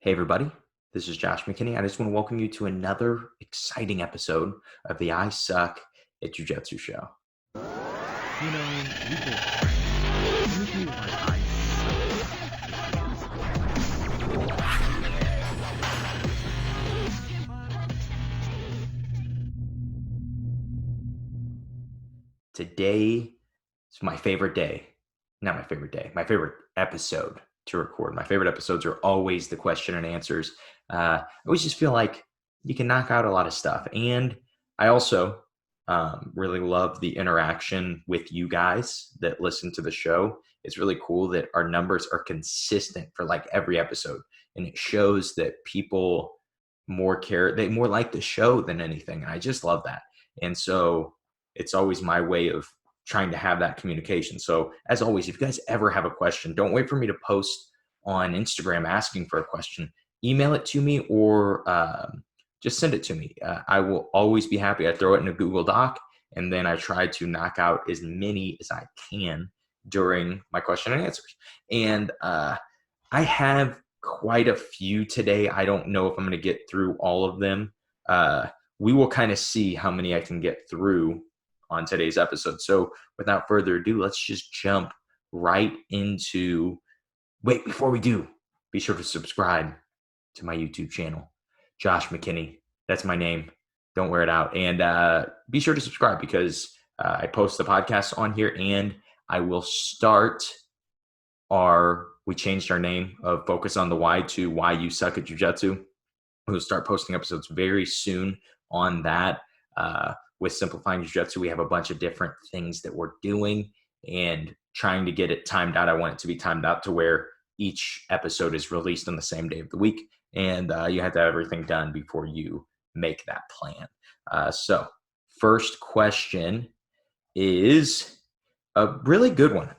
Hey, everybody. This is Josh McKinney. I just want to welcome you to another exciting episode of the I Suck at Jiu-Jitsu Show. You know, you could usually like I Today is my favorite day. Not my favorite day, my favorite episode to record. My favorite episodes are always the question and answers. I always just feel like you can knock out a lot of stuff. And I also really love the interaction with you guys that listen to the show. It's really cool that our numbers are consistent for like every episode. And it shows that people they more like the show than anything. And I just love that. And so it's always my way of trying to have that communication. So as always, if you guys ever have a question, don't wait for me to post on Instagram asking for a question. Email it to me or just send it to me. I will always be happy. I throw it in a Google Doc, and then I try to knock out as many as I can during my question and answers. And I have quite a few today. I don't know if I'm going to get through all of them. We will kind of see how many I can get through on today's episode. So without further ado, let's just jump right into, before we do, be sure to subscribe to my YouTube channel, Josh McKinney. That's my name. Don't wear it out. And be sure to subscribe because I post the podcast on here, and I will start we changed our name of Focus on the Why to Why You Suck at Jiu-Jitsu. We'll start posting episodes very soon on that. With Simplifying Jiu-Jitsu, we have a bunch of different things that we're doing and trying to get it timed out. I want it to be timed out to where each episode is released on the same day of the week, and you have to have everything done before you make that plan. So first question is a really good one.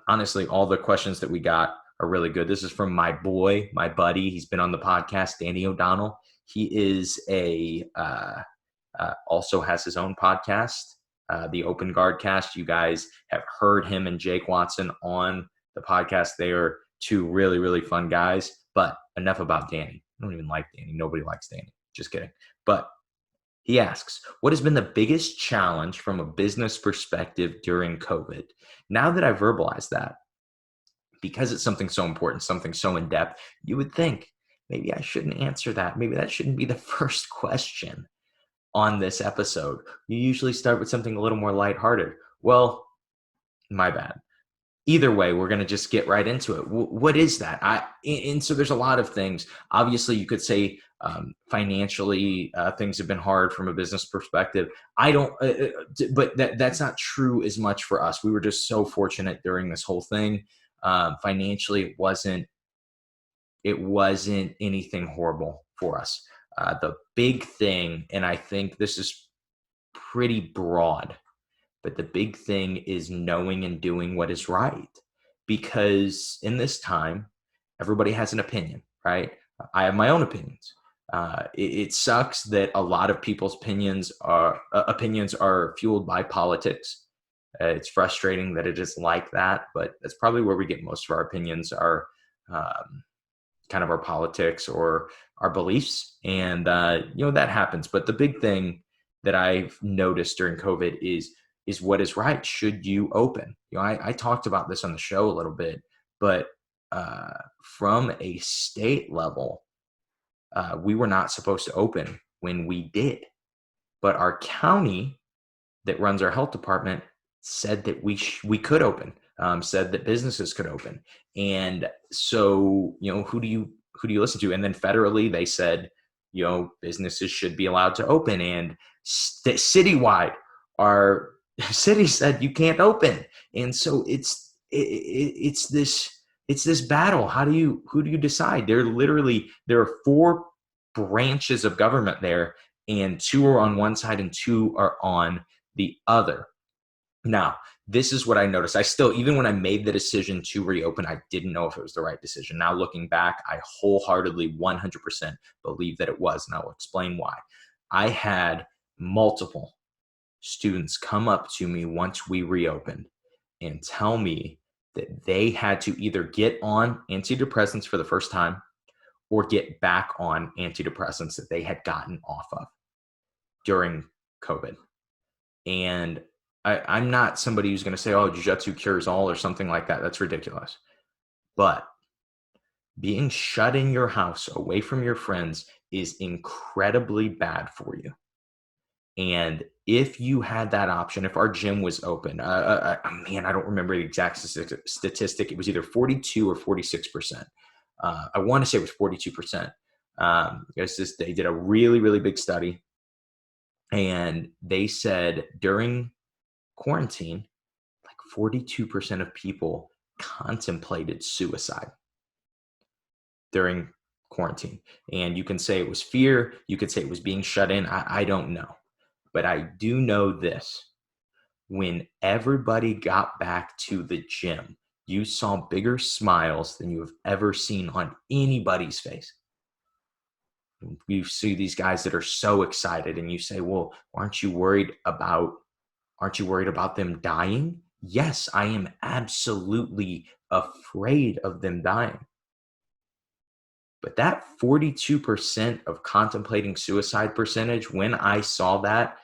Honestly, all the questions that we got are really good. This is from my boy, my buddy. He's been on the podcast, Danny O'Donnell. He is also has his own podcast, the Open Guard Cast. You guys have heard him and Jake Watson on the podcast. They are two really, really fun guys. But enough about Danny. I don't even like Danny. Nobody likes Danny. Just kidding. But he asks, what has been the biggest challenge from a business perspective during COVID? Now that I verbalized that, because it's something so important, something so in-depth, you would think, maybe I shouldn't answer that. Maybe that shouldn't be the first question on this episode. You usually start with something a little more lighthearted. Well, my bad. Either way, we're going to just get right into it. What is that? And so there's a lot of things. Obviously, you could say financially, things have been hard from a business perspective. But that's not true as much for us. We were just so fortunate during this whole thing. Financially, it wasn't anything horrible for us. The big thing, and I think this is pretty broad, but the big thing is knowing and doing what is right. Because in this time, everybody has an opinion, right? I have my own opinions. It sucks that a lot of people's opinions are fueled by politics. It's frustrating that it is like that, but that's probably where we get most of our opinions are. Kind of our politics or our beliefs. And, that happens. But the big thing that I've noticed during COVID is what is right. Should you open? I talked about this on the show a little bit, but from a state level, we were not supposed to open when we did. But our county that runs our health department said that we could open. Said that businesses could open. And so, who do you listen to? And then federally, they said, businesses should be allowed to open. And citywide, our city said you can't open. And so it's this battle. Who do you decide? There are 4 branches of government there, and 2 are on one side and 2 are on the other. Now, this is what I noticed. Even when I made the decision to reopen, I didn't know if it was the right decision. Now, looking back, I wholeheartedly 100% believe that it was, and I will explain why. I had multiple students come up to me once we reopened and tell me that they had to either get on antidepressants for the first time or get back on antidepressants that they had gotten off of during COVID. And I'm not somebody who's going to say, oh, jiu-jitsu cures all or something like that. That's ridiculous. But being shut in your house away from your friends is incredibly bad for you. And if you had that option, if our gym was open, man, I don't remember the exact statistic. It was either 42 or 46%. I want to say it was 42%. They did a really, really big study. And they said during quarantine, like 42% of people contemplated suicide during quarantine. And you can say it was fear. You could say it was being shut in. I don't know. But I do know this. When everybody got back to the gym, you saw bigger smiles than you have ever seen on anybody's face. You see these guys that are so excited and you say, well, aren't you worried about them dying? Yes, I am absolutely afraid of them dying. But that 42% of contemplating suicide percentage, when I saw that,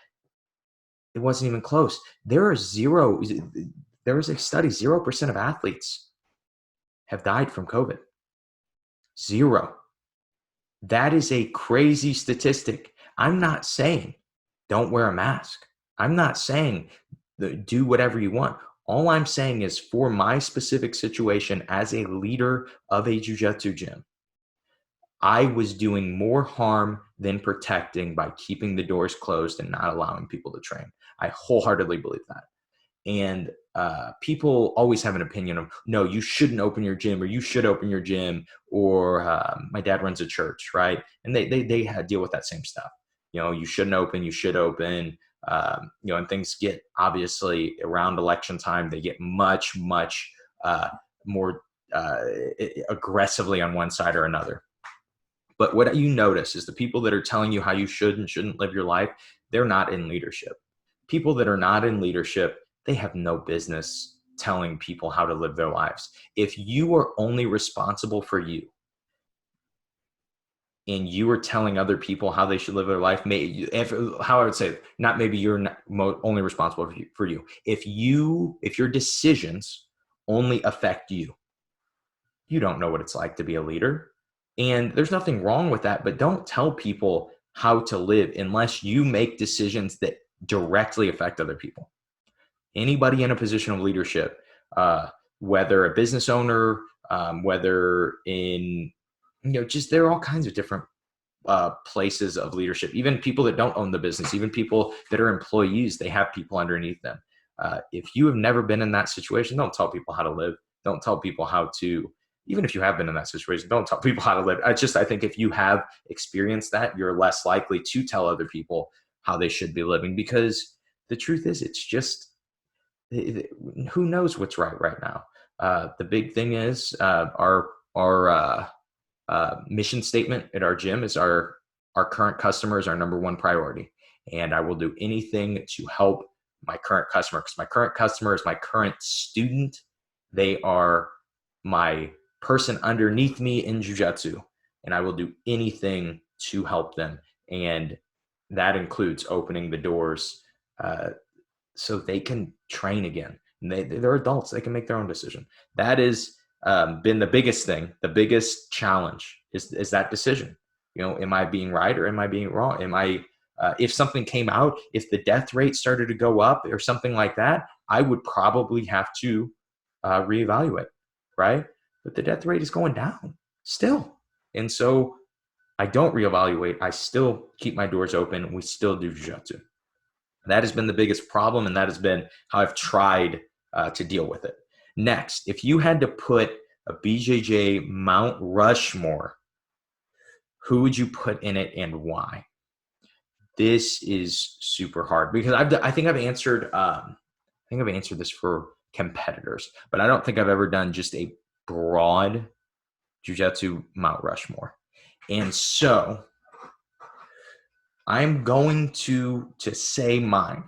it wasn't even close. There was a study, 0% of athletes have died from COVID. 0. That is a crazy statistic. I'm not saying don't wear a mask. I'm not saying do whatever you want. All I'm saying is for my specific situation as a leader of a jiu-jitsu gym, I was doing more harm than protecting by keeping the doors closed and not allowing people to train. I wholeheartedly believe that. And people always have an opinion of, no, you shouldn't open your gym, or you should open your gym, or my dad runs a church, right? And they deal with that same stuff. You shouldn't open, you should open. And things get, obviously, around election time, they get much, much more aggressively on one side or another. But what you notice is the people that are telling you how you should and shouldn't live your life, they're not in leadership. People that are not in leadership, they have no business telling people how to live their lives. If you are only responsible for you and you are telling other people how they should live their life, how I would say, not maybe you're not only responsible for you. If your decisions only affect you, you don't know what it's like to be a leader. And there's nothing wrong with that, but don't tell people how to live unless you make decisions that directly affect other people. Anybody in a position of leadership, whether a business owner, whether in, just there are all kinds of different places of leadership. Even people that don't own the business, even people that are employees, they have people underneath them. If you have never been in that situation, don't tell people how to live. Don't tell people how to, even if you have been in that situation, don't tell people how to live. I think if you have experienced that, you're less likely to tell other people how they should be living, because the truth is, it's just, who knows what's right now. The big thing is our mission statement at our gym is our current customer is our number one priority. And I will do anything to help my current customer, because my current customer is my current student. They are my person underneath me in jiu-jitsu, and I will do anything to help them. And that includes opening the doors so they can train again. And they're adults. They can make their own decision. That has been the biggest thing. The biggest challenge is that decision. Am I being right or am I being wrong? If something came out, if the death rate started to go up or something like that, I would probably have to reevaluate, right? But the death rate is going down still. And so I don't reevaluate. I still keep my doors open. We still do jiu-jitsu. That has been the biggest problem, and that has been how I've tried to deal with it. Next, if you had to put a BJJ Mount Rushmore, who would you put in it and why? This is super hard, because I think I've answered this for competitors, but I don't think I've ever done just a broad jiu-jitsu Mount Rushmore. And so I'm going to say mine.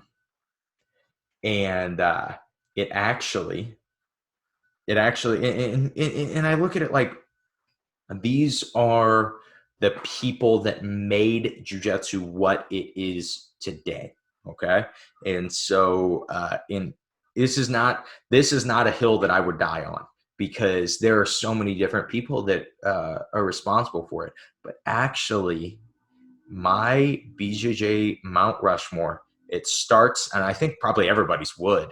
And it actually, and I look at it like, These are the people that made jiu-jitsu what it is today. Okay. And so this is not a hill that I would die on, because there are so many different people that are responsible for it. But actually, my BJJ Mount Rushmore, it starts, and I think probably everybody's would,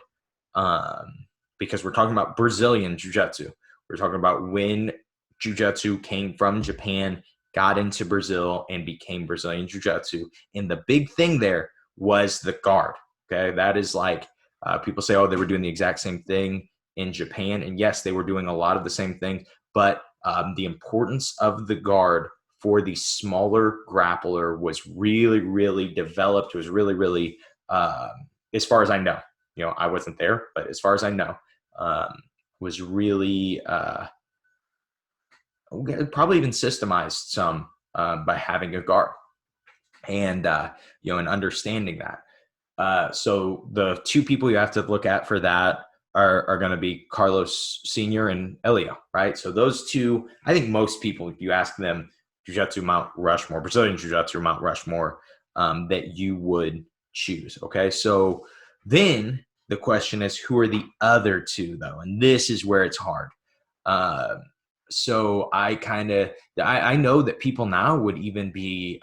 um, because we're talking about Brazilian jiu-jitsu. We're talking about when jiu-jitsu came from Japan, got into Brazil, and became Brazilian jiu-jitsu. And the big thing there was the guard. Okay, that is like people say, oh, they were doing the exact same thing in Japan, and yes, they were doing a lot of the same things, but the importance of the guard for the smaller grappler was really, really developed. It was really, really, as far as I know, I wasn't there, but as far as I know, was really probably even systemized some by having a guard, and and understanding that. So the two people you have to look at for that are going to be Carlos Senior and Elio, right? So those two, I think most people, if you ask them, Jiu-Jitsu Mount Rushmore, Brazilian Jiu-Jitsu Mount Rushmore, that you would choose. Okay, so then the question is, who are the other two, though? And this is where it's hard. So I know that people now would even be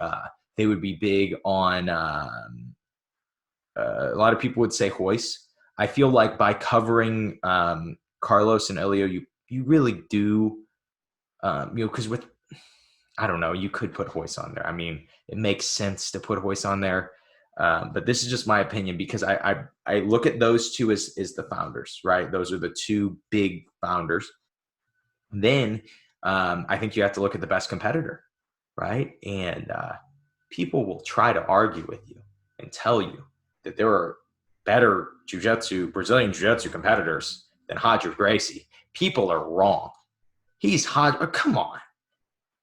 they would be big on a lot of people would say Hoist. I feel like by covering Carlos and Elio, you really do, because with, I don't know, you could put Hoist on there. I mean, it makes sense to put Hoist on there, but this is just my opinion, because I look at those two as the founders, right? Those are the two big founders. Then I think you have to look at the best competitor, right? And people will try to argue with you and tell you that there are better Brazilian jiu-jitsu competitors than Roger Gracie. People are wrong. He's Roger. Come on.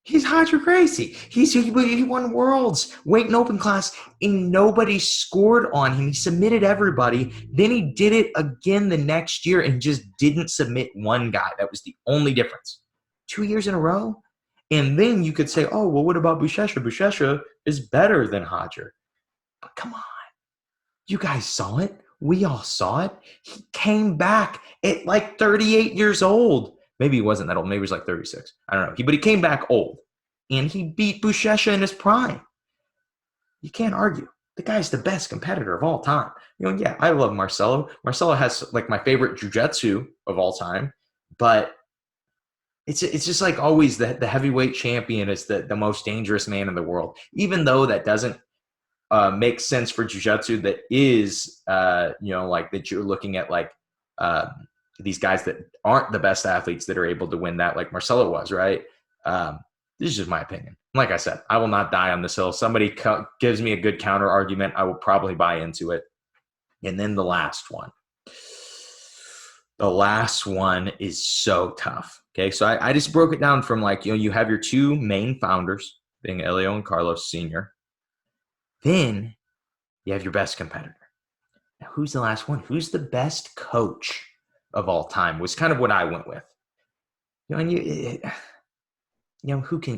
He's Roger Gracie. He won worlds, weight and open class, and nobody scored on him. He submitted everybody. Then he did it again the next year and just didn't submit one guy. That was the only difference. 2 years in a row. And then you could say, oh, well, what about Buchecha? Buchecha is better than Roger. But come on. You guys saw it. We all saw it. He came back at like 38 years old. Maybe he wasn't that old. Maybe he was like 36. I don't know. But he came back old. And he beat Buchecha in his prime. You can't argue. The guy's the best competitor of all time. Yeah, I love Marcelo. Marcelo has like my favorite jiu-jitsu of all time. But it's just like always the heavyweight champion is the most dangerous man in the world. Even though that doesn't makes sense for jiu-jitsu, that is like that you're looking at like these guys that aren't the best athletes that are able to win that, like Marcelo was, right? This is just my opinion. Like I said, I will not die on this hill. Somebody gives me a good counter argument, I will probably buy into it. And then the last one is so tough. Okay, so I just broke it down from like, you have your two main founders being Elio and Carlos Senior. Then you have your best competitor. Now, who's the last one? Who's the best coach of all time? Was kind of what I went with. And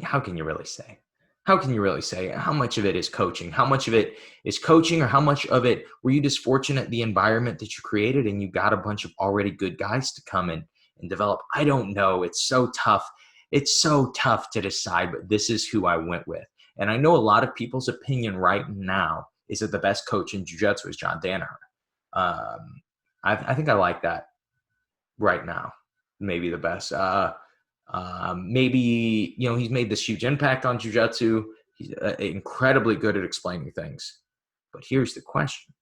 how can you really say? How can you really say how much of it is coaching? How much of it is coaching, or how much of it were you just fortunate the environment that you created and you got a bunch of already good guys to come in and develop? I don't know. It's so tough. It's so tough to decide, but this is who I went with. And I know a lot of people's opinion right now is that the best coach in jiu-jitsu is John Danaher. I think I like that right now. Maybe the best. Maybe, he's made this huge impact on jiu-jitsu. He's incredibly good at explaining things. But here's the question.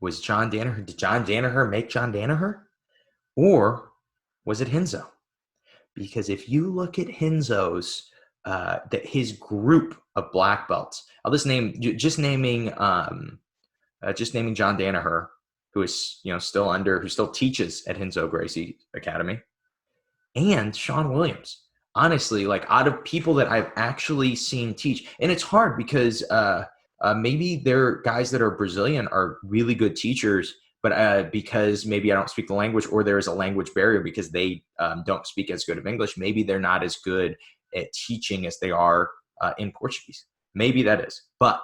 Did John Danaher make John Danaher? Or was it Renzo? Because if you look at Renzo's, his group of black belts, I'll just naming John Danaher, who is who still teaches at Renzo Gracie Academy, and Sean Williams. Honestly, like out of people that I've actually seen teach, and it's hard because maybe they're guys that are Brazilian are really good teachers, but because maybe I don't speak the language, or there is a language barrier because they don't speak as good of English, maybe they're not as good at teaching as they are in Portuguese. Maybe that is. But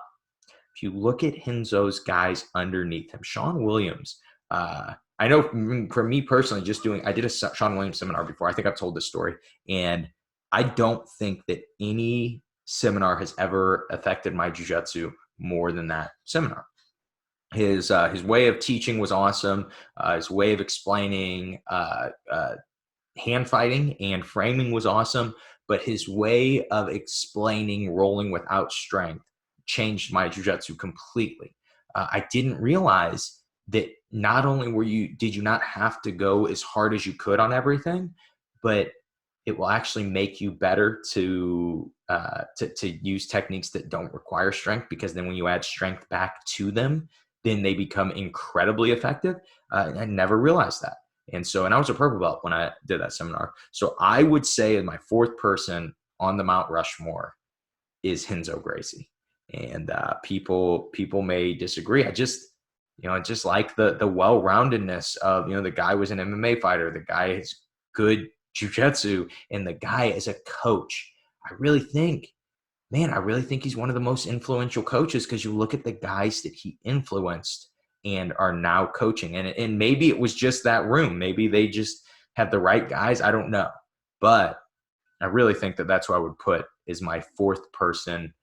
if you look at Renzo's guys underneath him, Sean Williams, I know for me personally, I did a Sean Williams seminar before. I think I've told this story. And I don't think that any seminar has ever affected my jiu-jitsu more than that seminar. His way of teaching was awesome. His way of explaining hand fighting and framing was awesome. But his way of explaining rolling without strength changed my jiu-jitsu completely. I didn't realize that not only did you not have to go as hard as you could on everything, but it will actually make you better to use techniques that don't require strength, because then when you add strength back to them, then they become incredibly effective. I never realized that. And I was a purple belt when I did that seminar. So I would say my fourth person on the Mount Rushmore is Renzo Gracie. And people may disagree. I just like the well-roundedness of, the guy was an MMA fighter. The guy is good jiu-jitsu, and the guy is a coach. I really think he's one of the most influential coaches, because you look at the guys that he influenced and are now coaching. And maybe it was just that room. Maybe they just had the right guys. I don't know. But I really think that that's who I would put as my fourth person.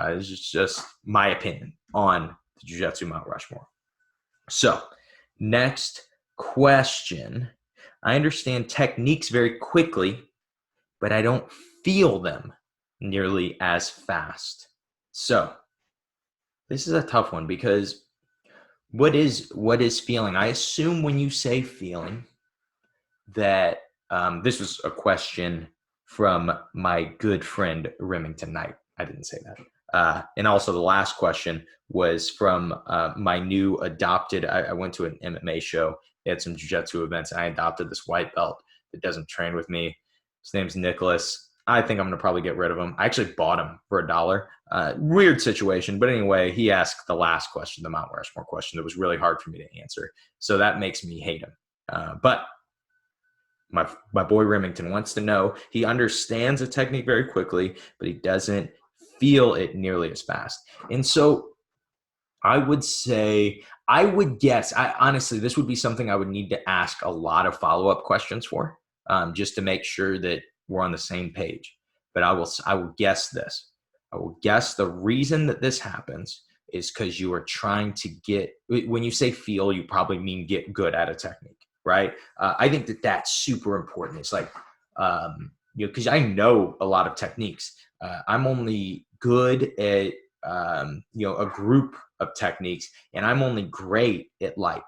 This is just my opinion on the Jiu-Jitsu Mount Rushmore. So next question. I understand techniques very quickly, but I don't feel them nearly as fast. So this is a tough one, because what is feeling? I assume when you say feeling that this was a question from my good friend Remington Knight. I didn't say that. And also the last question was from my new adopted, I went to an MMA show. They had some jiu-jitsu events, and I adopted this white belt that doesn't train with me. His name's Nicholas. I think I'm going to probably get rid of him. I actually bought him for $1. Weird situation. But anyway, he asked the last question, the Mount Rushmore question, that was really hard for me to answer. So that makes me hate him. But my boy Remington wants to know, he understands a technique very quickly, but he doesn't feel it nearly as fast. And so I would guess, honestly, this would be something I would need to ask a lot of follow-up questions for, just to make sure that we're on the same page. But I will guess this. I will guess the reason that this happens is because you are trying to when you say feel, you probably mean get good at a technique, right? I think that that's super important. It's like, because I know a lot of techniques. I'm only good at, a group of techniques, and I'm only great at like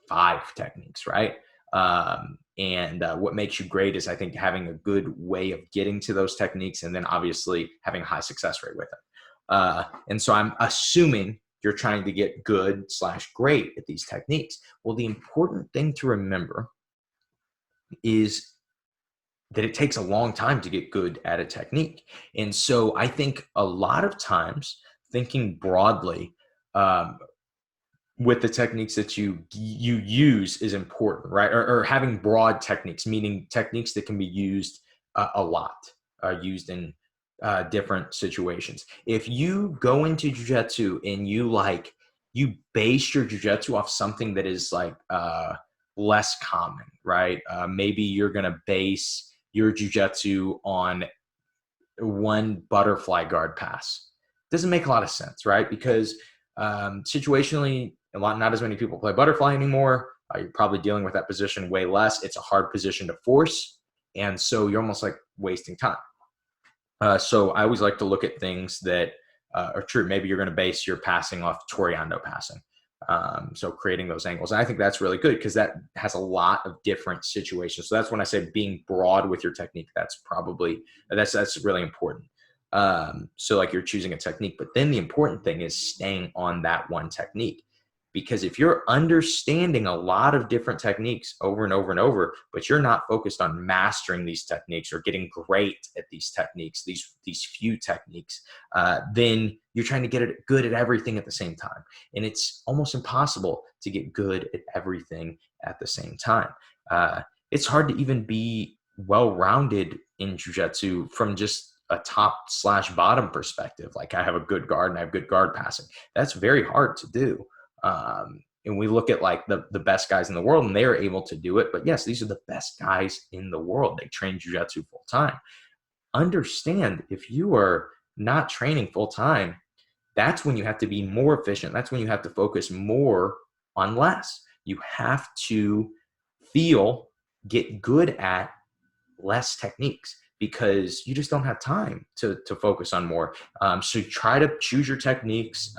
5 techniques, right? What makes you great is, I think, having a good way of getting to those techniques, and then obviously having a high success rate with it. And so I'm assuming you're trying to get good/great at these techniques. Well, the important thing to remember is that it takes a long time to get good at a technique. And so I think a lot of times thinking broadly, with the techniques that you use is important, right? Or having broad techniques, meaning techniques that can be used a lot, used in different situations. If you go into jiu-jitsu and you base your jiu-jitsu off something that is like less common, right? Maybe you're going to base your jiu-jitsu on one butterfly guard pass. Doesn't make a lot of sense, right? Because situationally, not as many people play butterfly anymore. You're probably dealing with that position way less. It's a hard position to force, and so you're almost like wasting time. So I always like to look at things that are true. Maybe you're going to base your passing off Toriando passing. So creating those angles. And I think that's really good, because that has a lot of different situations. So that's when I say being broad with your technique. That's really important. So like you're choosing a technique, but then the important thing is staying on that one technique. Because if you're understanding a lot of different techniques over and over and over, but you're not focused on mastering these techniques or getting great at these techniques, these few techniques, then you're trying to get good at everything at the same time. And it's almost impossible to get good at everything at the same time. It's hard to even be well-rounded in jiu-jitsu from just a top/bottom perspective. Like, I have a good guard and I have good guard passing. That's very hard to do. And we look at like the best guys in the world and they're able to do it. But yes, these are the best guys in the world. They train jiu-jitsu full time. Understand, if you are not training full time, that's when you have to be more efficient. That's when you have to focus more on less. You have to get good at less techniques because you just don't have time to focus on more. So try to choose your techniques.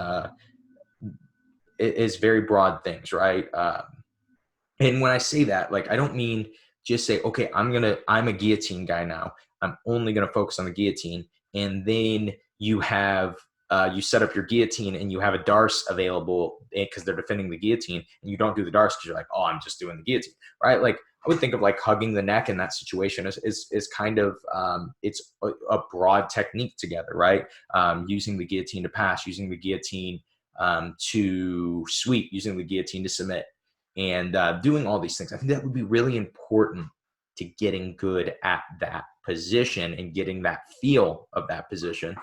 It is very broad things, right? And when I say that, like, I don't mean just say, okay, I'm a guillotine guy now. I'm only going to focus on the guillotine. And then you have, you set up your guillotine and you have a darce available because they're defending the guillotine, and you don't do the darce because you're like, oh, I'm just doing the guillotine, right? Like, I would think of like hugging the neck in that situation is kind of, it's a broad technique together, right? Using the guillotine to pass, using the guillotine to sweep, using the guillotine to submit, and doing all these things. I think that would be really important to getting good at that position and getting that feel of that position.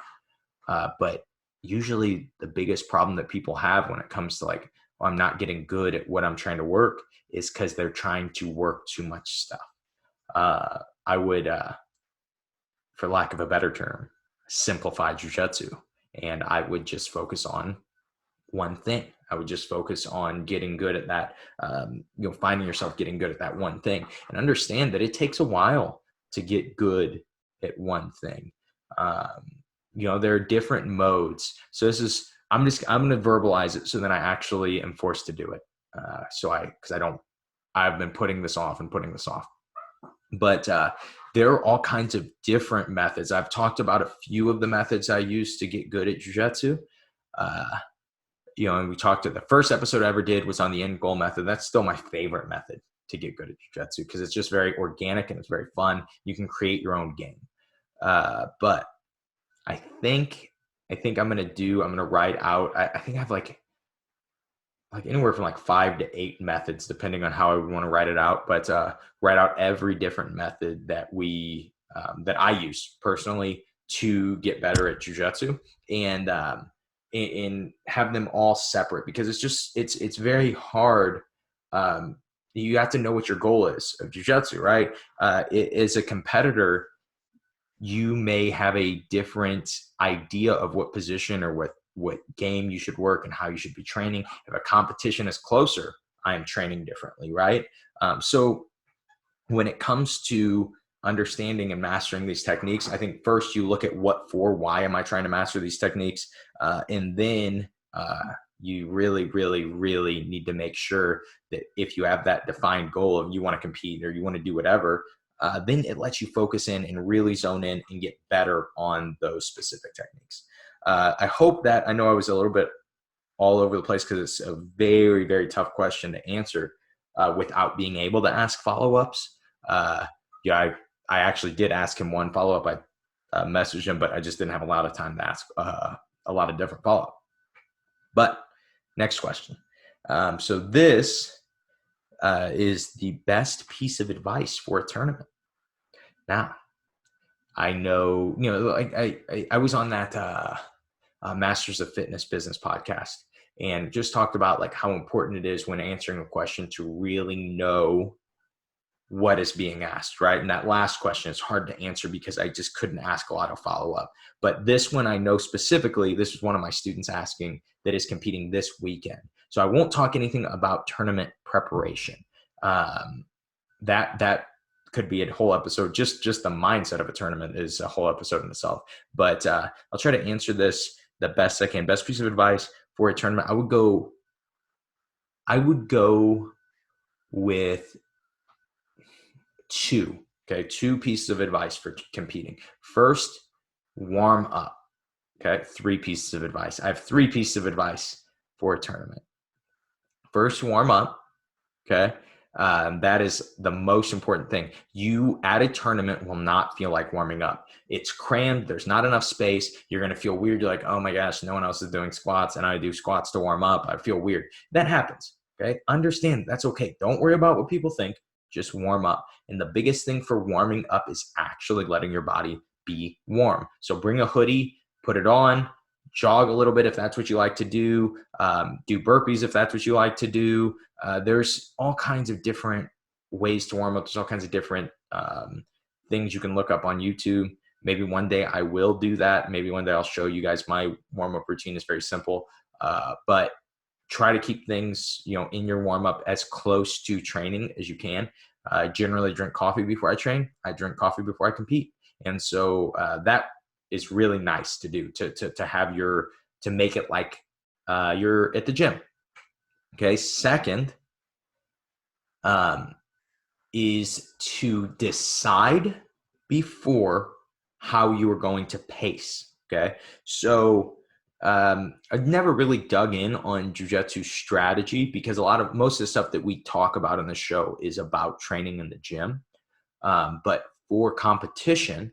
But usually the biggest problem that people have when it comes to like, oh, I'm not getting good at what I'm trying to work, is because they're trying to work too much stuff. I would, for lack of a better term, simplify jiu-jitsu, and I would just focus on one thing. I would just focus on getting good at that, finding yourself getting good at that one thing, and understand that it takes a while to get good at one thing. There are different modes. So I'm going to verbalize it so then I actually am forced to do it. I've been putting this off. But there are all kinds of different methods. I've talked about a few of the methods I use to get good at jiu-jitsu. And we talked at the first episode I ever did was on the end goal method. That's still my favorite method to get good at jiu-jitsu because it's just very organic and it's very fun. You can create your own game. But I think I'm going to write out, I think I have like anywhere from like 5 to 8 methods, depending on how I would want to write it out, but write out every different method that that I use personally to get better at jiu-jitsu, and have them all separate, because it's very hard. You have to know what your goal is of jiu-jitsu, right? As a competitor, you may have a different idea of what position or what game you should work and how you should be training. If a competition is closer, I am training differently, right? So when it comes to understanding and mastering these techniques, I think first you look at why am I trying to master these techniques? And then you really, really, really need to make sure that if you have that defined goal of you want to compete or you want to do whatever, then it lets you focus in and really zone in and get better on those specific techniques. I hope that, I know I was a little bit all over the place because it's a very, very tough question to answer without being able to ask follow-ups. I actually did ask him one follow-up. I messaged him, but I just didn't have a lot of time to ask a lot of different follow-up. But next question. So this is the best piece of advice for a tournament. Now, I know, I was on that Masters of Fitness Business podcast and just talked about like how important it is when answering a question to really know what is being asked, right? And that last question is hard to answer because I just couldn't ask a lot of follow-up. But this one I know specifically, this is one of my students asking that is competing this weekend. So I won't talk anything about tournament preparation. That could be a whole episode. Just the mindset of a tournament is a whole episode in itself. But I'll try to answer this the best I can. Best piece of advice for a tournament, I would go with two pieces of advice for competing. First, warm up. Okay, 3 pieces of advice. I have 3 pieces of advice for a tournament. First warm up. Okay. That is the most important thing. You at a tournament will not feel like warming up. It's crammed. There's not enough space. You're going to feel weird. You're like, oh my gosh, no one else is doing squats and I do squats to warm up. I feel weird. That happens. Okay. Understand that's okay. Don't worry about what people think. Just warm up. And the biggest thing for warming up is actually letting your body be warm. So bring a hoodie, put it on, jog a little bit if that's what you like to do. Do burpees if that's what you like to do. There's all kinds of different ways to warm up. There's all kinds of different things you can look up on YouTube. Maybe one day I will do that. Maybe one day I'll show you guys my warm-up routine. Is very simple, but try to keep things, in your warm-up as close to training as you can. I generally drink coffee before I train. I drink coffee before I compete. And so that is really nice to do, to have to make it like you're at the gym. Okay. Second, is to decide before how you are going to pace. Okay. So I've never really dug in on jiu-jitsu strategy because most of the stuff that we talk about on the show is about training in the gym. But for competition,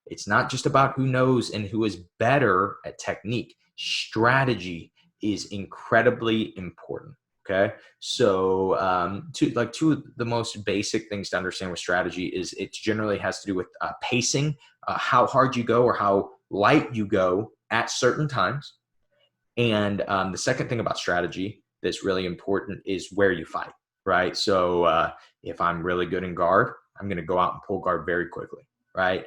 it's not just about who knows and who is better at technique. Strategy is incredibly important. Okay. So two of the most basic things to understand with strategy is it generally has to do with pacing, how hard you go or how light you go at certain times. And the second thing about strategy that's really important is where you fight, right? So if I'm really good in guard, I'm going to go out and pull guard very quickly, right?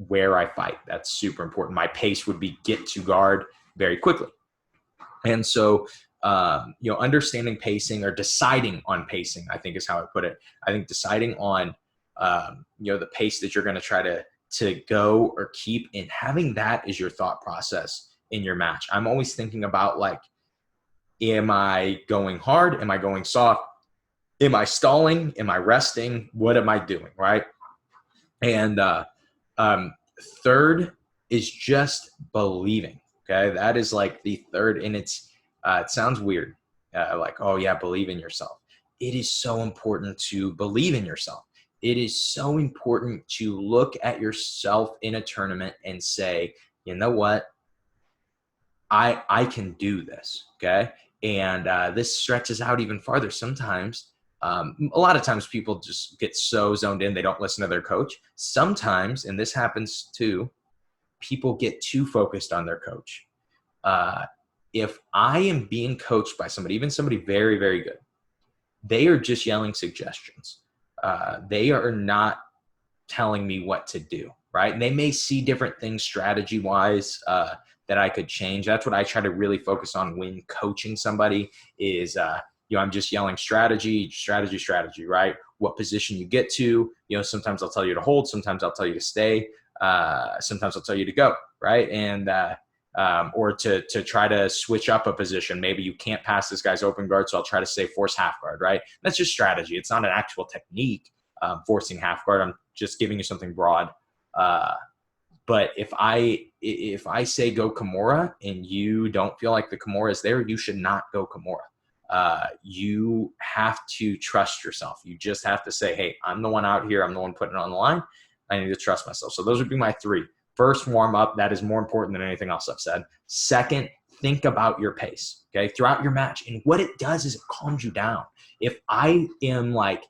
Where I fight, that's super important. My pace would be get to guard very quickly. And so, understanding pacing or deciding on pacing, I think is how I put it. I think deciding on, the pace that you're going to try to go or keep, and having that as your thought process in your match. I'm always thinking about like, am I going hard? Am I going soft? Am I stalling? Am I resting? What am I doing? Right. And third is just believing. Okay. That is like the third. And it sounds weird. Like, oh yeah, believe in yourself. It is so important to believe in yourself. It is so important to look at yourself in a tournament and say, you know what? I can do this. Okay. And this stretches out even farther. Sometimes, a lot of times people just get so zoned in, they don't listen to their coach. Sometimes, and this happens too, people get too focused on their coach. If I am being coached by somebody, even somebody very, very good, they are just yelling suggestions. They are not telling me what to do, right? And they may see different things strategy-wise that I could change. That's what I try to really focus on when coaching somebody is, I'm just yelling strategy, right? What position you get to, sometimes I'll tell you to hold, sometimes I'll tell you to stay, sometimes I'll tell you to go, right? And or to try to switch up a position. Maybe you can't pass this guy's open guard, so I'll try to say force half guard, right? That's just strategy. It's not an actual technique, forcing half guard. I'm just giving you something broad. But if I say go Kimura and you don't feel like the Kimura is there, you should not go Kimura. You have to trust yourself. You just have to say, hey, I'm the one out here. I'm the one putting it on the line. I need to trust myself. So those would be my three. First, warm up. That is more important than anything else I've said. Second, think about your pace, okay, throughout your match. And what it does is it calms you down. If I am like,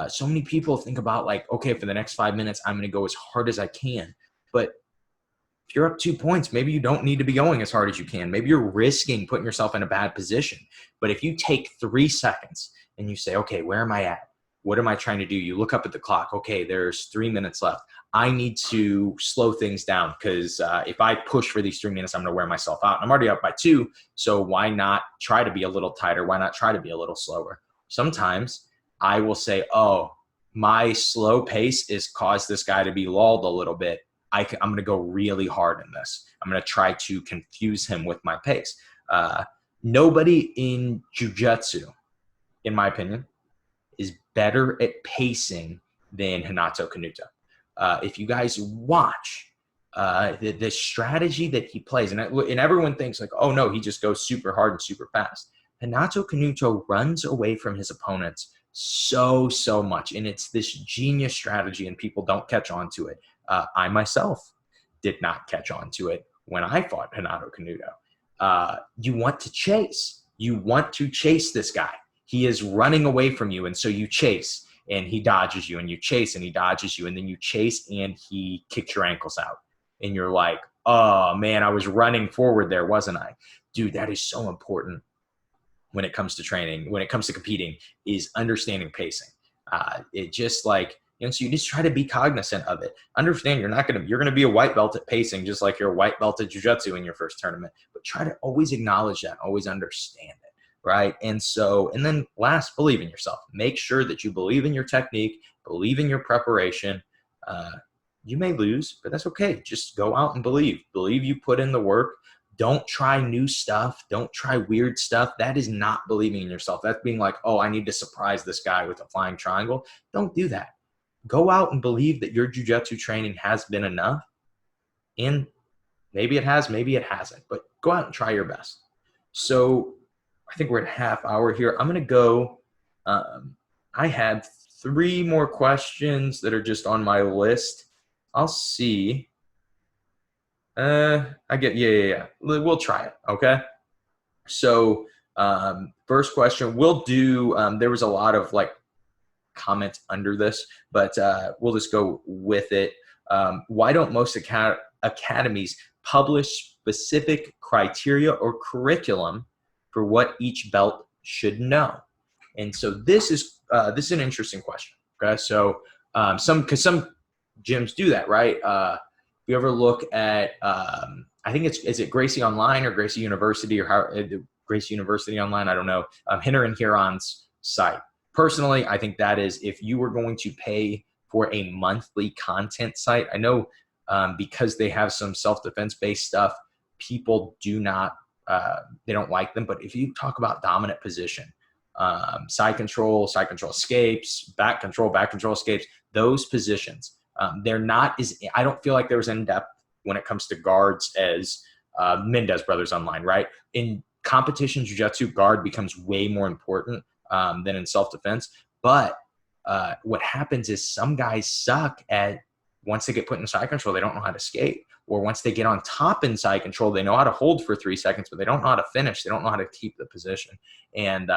so many people think about like, okay, for the next 5 minutes, I'm going to go as hard as I can. But if you're up 2 points, maybe you don't need to be going as hard as you can. Maybe you're risking putting yourself in a bad position. But if you take 3 seconds and you say, okay, where am I at? What am I trying to do? You look up at the clock. Okay, there's 3 minutes left. I need to slow things down because if I push for these 3 minutes, I'm going to wear myself out. I'm already up by 2, so why not try to be a little tighter? Why not try to be a little slower? Sometimes I will say, oh, my slow pace has caused this guy to be lulled a little bit. I'm going to go really hard in this. I'm going to try to confuse him with my pace. Nobody in jiu-jitsu, in my opinion, is better at pacing than Renato Canuto. If you guys watch the strategy that he plays, and everyone thinks like, oh no, he just goes super hard and super fast. Renato Canuto runs away from his opponents so much. And it's this genius strategy, and people don't catch on to it. I myself did not catch on to it when I fought Renato Canuto. You want to chase. You want to chase this guy. He is running away from you, and so you chase, and he dodges you, and you chase, and he dodges you, and then you chase, and he kicks your ankles out. And you're like, oh, man, I was running forward there, wasn't I? Dude, that is so important when it comes to training, when it comes to competing, is understanding pacing. It just like, so you just try to be cognizant of it. Understand you're going to be a white belt at pacing, just like you're a white belt at jiu-jitsu in your first tournament, but try to always acknowledge that, always understand it. Right. And then last, believe in yourself. Make sure that you believe in your technique, believe in your preparation. You may lose, but that's okay. Just go out and believe you put in the work. Don't try new stuff. Don't try weird stuff. That is not believing in yourself. That's being like, oh, I need to surprise this guy with a flying triangle. Don't do that. Go out and believe that your jiu-jitsu training has been enough. And maybe it has, maybe it hasn't, but go out and try your best. So I think we're at half hour here. I'm going to go. I had 3 more questions that are just on my list. I'll see. Yeah. We'll try it. Okay. So, first question, we'll do, there was a lot of like comments under this, but, we'll just go with it. Why don't most academies publish specific criteria or curriculum for what each belt should know? And so this is an interesting question. Okay. So, some gyms do that, right? If you ever look at, I think is it Gracie Online or Gracie University, or how Gracie University Online? I don't know. Hinter and Huron's site. Personally, I think that is, if you were going to pay for a monthly content site, I know because they have some self-defense based stuff, people do not, they don't like them. But if you talk about dominant position, side control escapes, back control escapes, those positions, they're not as, I don't feel like they're as in depth when it comes to guards as Mendez Brothers Online, right? In competition jiu-jitsu, guard becomes way more important than in self-defense. But what happens is some guys suck at, once they get put in side control, they don't know how to escape. Or once they get on top in side control, they know how to hold for 3 seconds, but they don't know how to finish. They don't know how to keep the position. And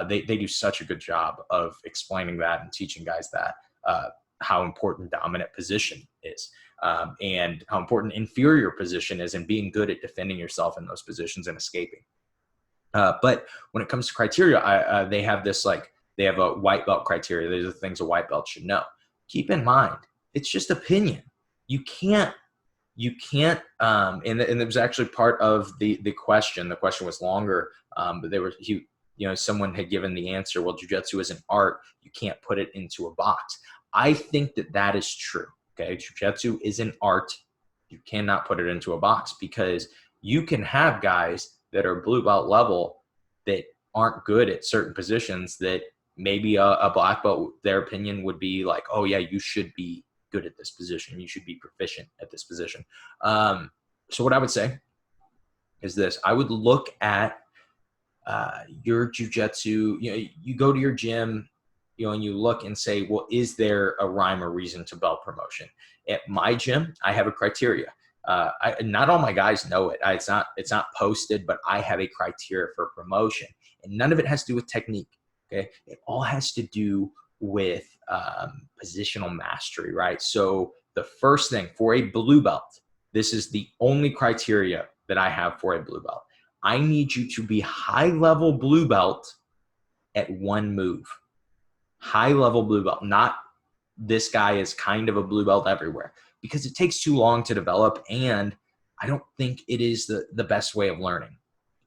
they do such a good job of explaining that and teaching guys that, how important dominant position is, and how important inferior position is, and being good at defending yourself in those positions and escaping. But when it comes to criteria, they have this, like, they have a white belt criteria. These are the things a white belt should know. Keep in mind, it's just opinion. You can't, and it was actually part of the question. The question was longer, but someone had given the answer, well, jiu-jitsu is an art. You can't put it into a box. I think that is true. Okay. Jiu-jitsu is an art. You cannot put it into a box, because you can have guys that are blue belt level that aren't good at certain positions, that maybe a black belt, their opinion would be like, oh yeah, you should be good at this position. You should be proficient at this position. So what I would say is this: I would look at your jiu-jitsu, you go to your gym, and you look and say, well, is there a rhyme or reason to belt promotion? At my gym, I have a criteria. Not all my guys know it. It's not posted, but I have a criteria for promotion, and none of it has to do with technique. Okay. It all has to do with positional mastery, right? So the first thing for a blue belt, this is the only criteria that I have for a blue belt. I need you to be high-level blue belt at one move. High-level blue belt, not this guy is kind of a blue belt everywhere, because it takes too long to develop, and I don't think it is the best way of learning.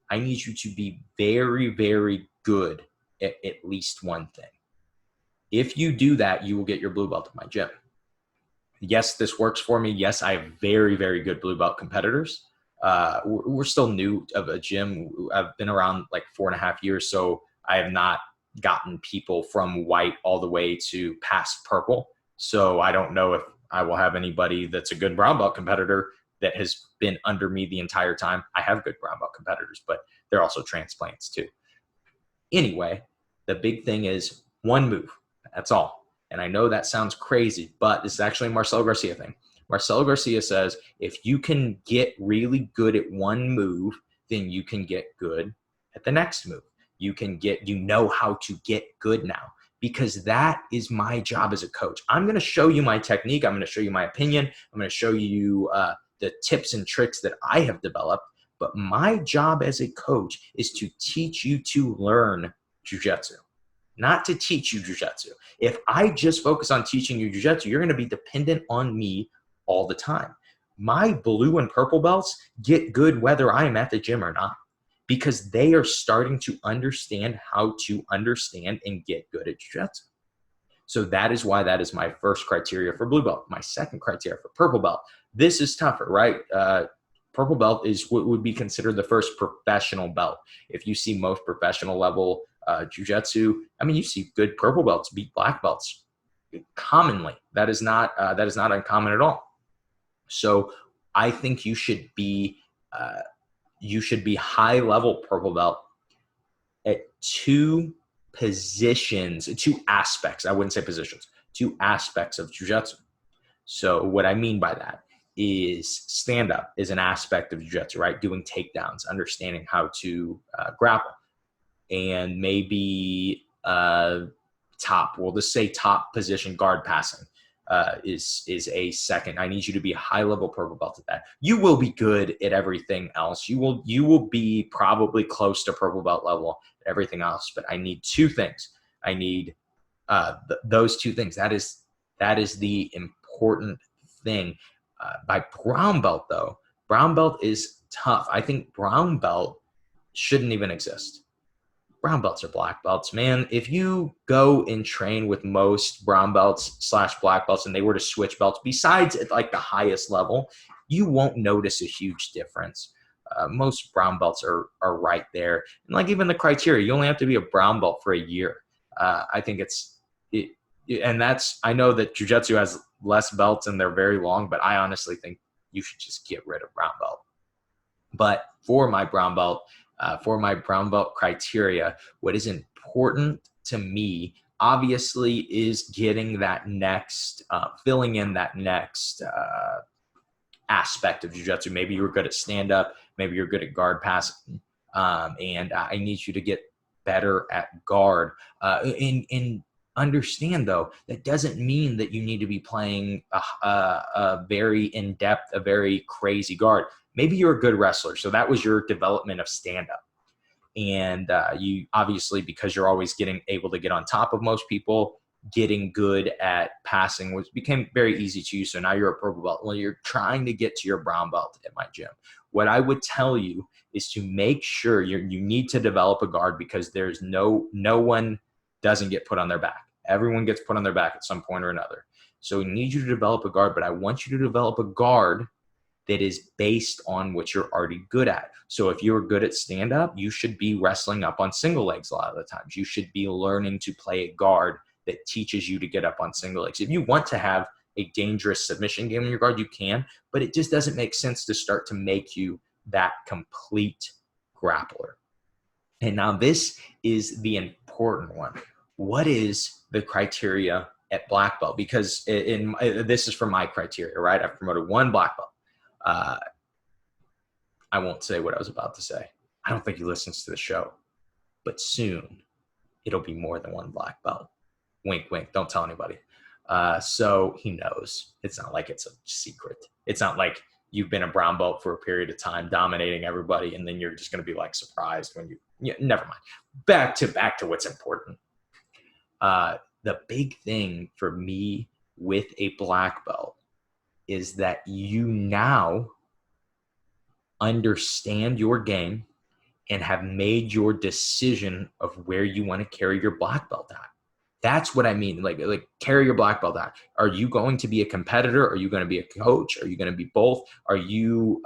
I need you to be very, very good at least one thing. If you do that, you will get your blue belt at my gym. Yes, this works for me. Yes, I have very, very good blue belt competitors. We're still new of a gym. I've been around like 4.5 years, so I have not gotten people from white all the way to past purple. So I don't know if I will have anybody that's a good brown belt competitor that has been under me the entire time. I have good brown belt competitors, but they're also transplants too. Anyway, the big thing is one move. That's all. And I know that sounds crazy, but this is actually a Marcelo Garcia thing. Marcelo Garcia says, if you can get really good at one move, then you can get good at the next move. You know how to get good now, because that is my job as a coach. I'm going to show you my technique. I'm going to show you my opinion. I'm going to show you the tips and tricks that I have developed. But my job as a coach is to teach you to learn jiu-jitsu, not to teach you jiu-jitsu. If I just focus on teaching you jiu-jitsu, you're going to be dependent on me all the time. My blue and purple belts get good whether I am at the gym or not, because they are starting to understand how to understand and get good at jiu-jitsu. So that is why that is my first criteria for blue belt. My second criteria for purple belt. This is tougher, right? Purple belt is what would be considered the first professional belt. If you see most professional level jiu-jitsu, I mean, you see good purple belts beat black belts commonly. That is not uncommon at all. So I think you should be high level purple belt at two aspects. I wouldn't say positions, two aspects of jiu-jitsu. So what I mean by that is stand up is an aspect of jiu-jitsu, right? Doing takedowns, understanding how to grapple, and maybe we'll just say top position guard passing is a second. I need you to be a high level purple belt at that. You will be good at everything else. You will be probably close to purple belt level at everything else. But I need two things. I need those two things. That is the important thing. By brown belt though, brown belt is tough. I think brown belt shouldn't even exist. Brown belts are black belts, man. If you go and train with most brown belts / black belts and they were to switch belts, besides at like the highest level, you won't notice a huge difference. Most brown belts are right there. And like even the criteria, you only have to be a brown belt for a year. I think I know that jiu-jitsu has less belts and they're very long, but I honestly think you should just get rid of brown belt. But for my brown belt criteria, what is important to me, obviously, is getting that next, filling in that next aspect of jiu-jitsu. Maybe you're good at stand-up. Maybe you're good at guard passing. And I need you to get better at guard. And understand, though, that doesn't mean that you need to be playing a very in-depth, a very crazy guard. Maybe you're a good wrestler, so that was your development of stand-up. And you obviously, because you're always able to get on top of most people, getting good at passing became very easy to you. So now you're a purple belt. Well, you're trying to get to your brown belt at my gym. What I would tell you is to make sure you need to develop a guard, because there's no one doesn't get put on their back. Everyone gets put on their back at some point or another. So we need you to develop a guard, but I want you to develop a guard that is based on what you're already good at. So if you're good at stand-up, you should be wrestling up on single legs a lot of the times. You should be learning to play a guard that teaches you to get up on single legs. If you want to have a dangerous submission game in your guard, you can, but it just doesn't make sense to start to make you that complete grappler. And now this is the important one. What is the criteria at black belt? Because this is for my criteria, right? I've promoted one black belt. I won't say what I was about to say. I don't think he listens to the show, but soon it'll be more than one black belt. Wink, wink. Don't tell anybody. So he knows. It's not like it's a secret. It's not like you've been a brown belt for a period of time, dominating everybody, and then you're just going to be like surprised when never mind. Back to what's important. The big thing for me with a black belt is that you now understand your game and have made your decision of where you want to carry your black belt at. That's what I mean. Like carry your black belt at. Are you going to be a competitor? Are you going to be a coach? Are you going to be both? Are you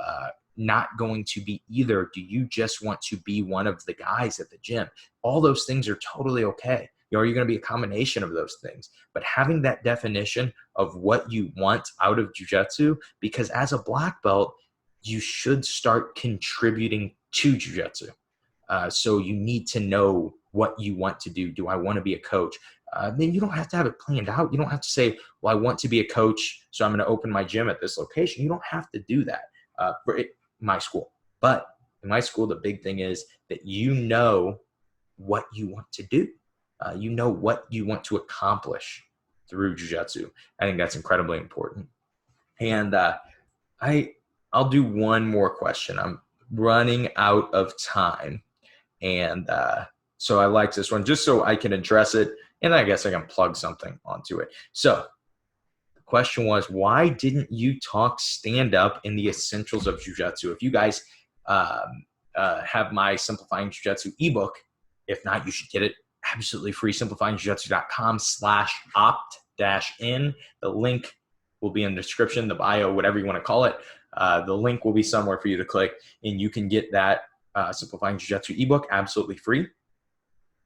not going to be either? Do you just want to be one of the guys at the gym? All those things are totally okay. Are you going to be a combination of those things? But having that definition of what you want out of jiu-jitsu, because as a black belt, you should start contributing to jiu-jitsu. So you need to know what you want to do. Do I want to be a coach? Then you don't have to have it planned out. You don't have to say, well, I want to be a coach, so I'm going to open my gym at this location. You don't have to do that for my school. But in my school, the big thing is that you know what you want to do. You know what you want to accomplish through jiu-jitsu. I think that's incredibly important. And I'll do one more question. I'm running out of time. And so I like this one just so I can address it. And I guess I can plug something onto it. So the question was, why didn't you talk stand-up in the essentials of jiu-jitsu? If you guys have my Simplifying Jiu-Jitsu ebook, if not, you should get it absolutely free. simplifyingjujitsu.com/opt-in. The link will be in the description, the bio, whatever you want to call it. The link will be somewhere for you to click, and you can get that Simplifying Jiu-Jitsu ebook absolutely free.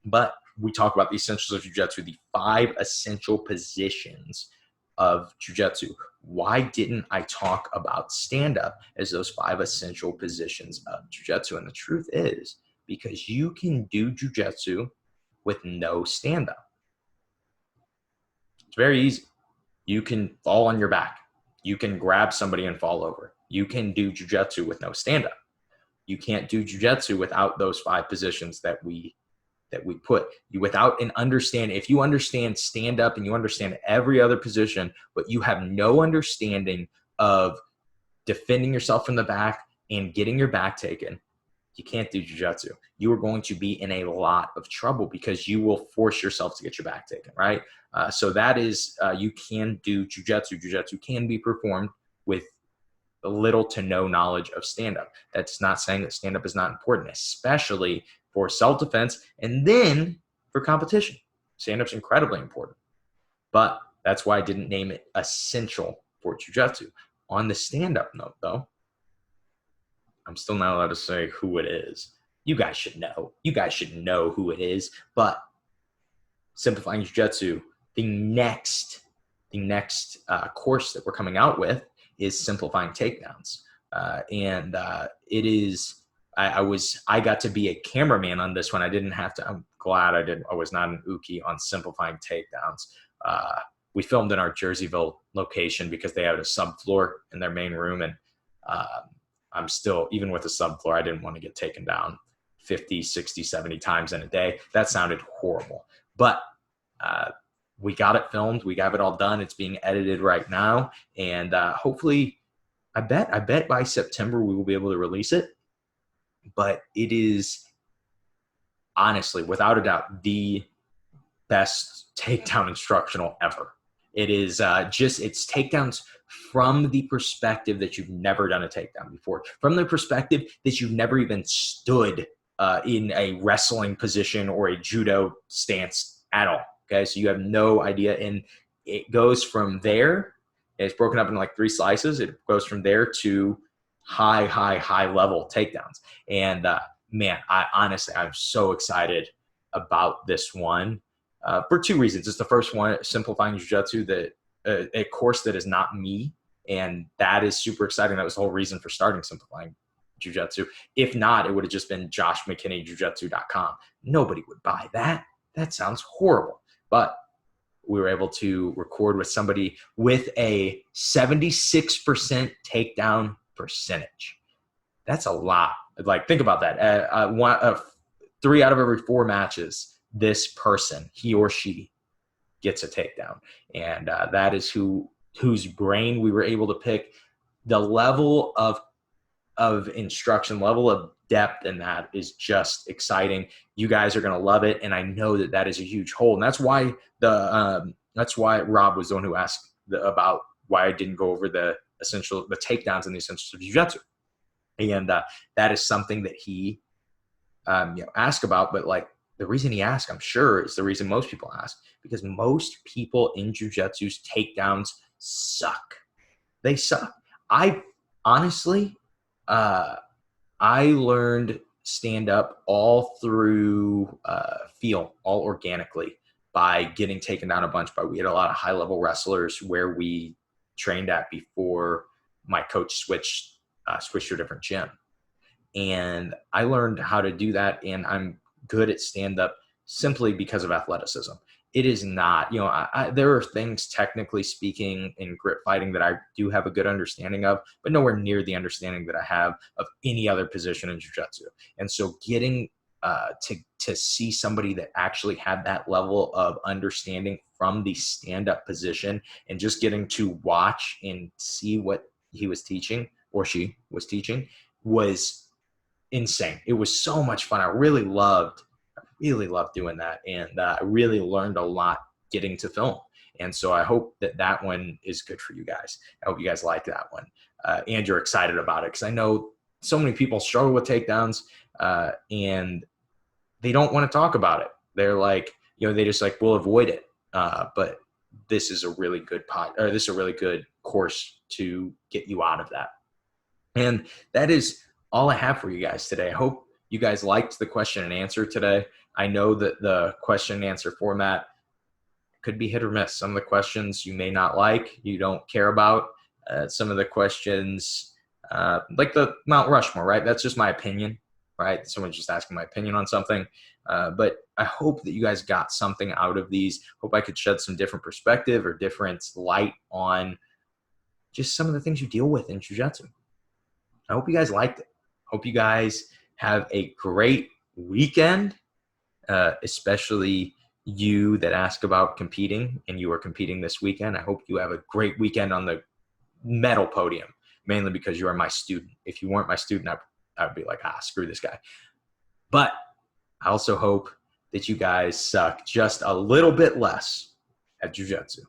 But we talk about the essentials of jiu-jitsu, the 5 essential positions of jiu-jitsu. Why didn't I talk about stand-up as those 5 essential positions of jiu-jitsu? And the truth is, because you can do jiu-jitsu with no stand-up. It's very easy. You can fall on your back. You can grab somebody and fall over. You can do jiu-jitsu with no stand-up. You can't do jiu-jitsu without those 5 positions that we put. You without an understand. If you understand stand-up and you understand every other position, but you have no understanding of defending yourself from the back and getting your back taken, you can't do jiu-jitsu. You are going to be in a lot of trouble because you will force yourself to get your back taken, right? So that is, you can do jiu-jitsu. Jiu-jitsu can be performed with little to no knowledge of stand-up. That's not saying that stand-up is not important, especially for self-defense and then for competition. Stand-up's incredibly important. But that's why I didn't name it essential for jiu-jitsu. On the stand-up note, though, I'm still not allowed to say who it is. You guys should know. You guys should know who it is. But Simplifying Jiu-Jitsu, the next course that we're coming out with is Simplifying Takedowns. It is, I got to be a cameraman on this one. I didn't have to, I'm glad I was not an Uki on Simplifying Takedowns. We filmed in our Jerseyville location because they had a subfloor in their main room. And I'm still, even with the subfloor, I didn't want to get taken down 50, 60, 70 times in a day. That sounded horrible. But we got it filmed. We got it all done. It's being edited right now. And hopefully, I bet by September we will be able to release it. But it is honestly, without a doubt, the best takedown instructional ever. It is it's takedowns from the perspective that you've never done a takedown before, from the perspective that you've never even stood in a wrestling position or a judo stance at all. Okay, so you have no idea. And it goes from there. It's broken up into like 3 slices. It goes from there to high level takedowns. And man, I'm so excited about this one for 2 reasons. It's the first one, Simplifying Jiu-Jitsu, that a course that is not me. And that is super exciting. That was the whole reason for starting Simplifying Jiu-Jitsu. If not, it would have just been joshmckinneyjujitsu.com. Nobody would buy that. That sounds horrible. But we were able to record with somebody with a 76% takedown percentage. That's a lot. Like, think about that. 3 out of every 4 matches, this person, he or she, gets a takedown. And that is whose brain we were able to pick. The level of instruction, level of depth in that is just exciting. You guys are going to love it. And I know that is a huge hole. And that's why Rob was the one who asked about why I didn't go over the takedowns and the essentials of jiu-jitsu. And that is something that he asked about. But like, the reason he asked, I'm sure, is the reason most people ask, because most people in jiu-jitsu's takedowns suck. They suck. I honestly, I learned stand-up all through feel, all organically, by getting taken down a bunch. But we had a lot of high-level wrestlers where we trained at before my coach switched switch to a different gym. And I learned how to do that, and I'm good at stand-up simply because of athleticism. It is not, there are things technically speaking in grip fighting that I do have a good understanding of, but nowhere near the understanding that I have of any other position in jiu-jitsu. And so getting to see somebody that actually had that level of understanding from the stand-up position, and just getting to watch and see what he was teaching or she was teaching was insane. It was so much fun. I really loved doing that. And I really learned a lot getting to film. And so I hope that one is good for you guys. I hope you guys like that one. And you're excited about it, because I know so many people struggle with takedowns and they don't want to talk about it. They're like, they just like, we'll avoid it. But this is a really good this is a really good course to get you out of that. And that is all I have for you guys today. I hope you guys liked the question and answer today. I know that the question and answer format could be hit or miss. Some of the questions you may not like, you don't care about. Some of the questions, like the Mount Rushmore, right? That's just my opinion, right? Someone's just asking my opinion on something. But I hope that you guys got something out of these. Hope I could shed some different perspective or different light on just some of the things you deal with in jiu-jitsu. I hope you guys liked it. Hope you guys have a great weekend, especially you that ask about competing and you are competing this weekend. I hope you have a great weekend on the medal podium, mainly because you are my student. If you weren't my student, I'd be like, screw this guy. But I also hope that you guys suck just a little bit less at jiu-jitsu.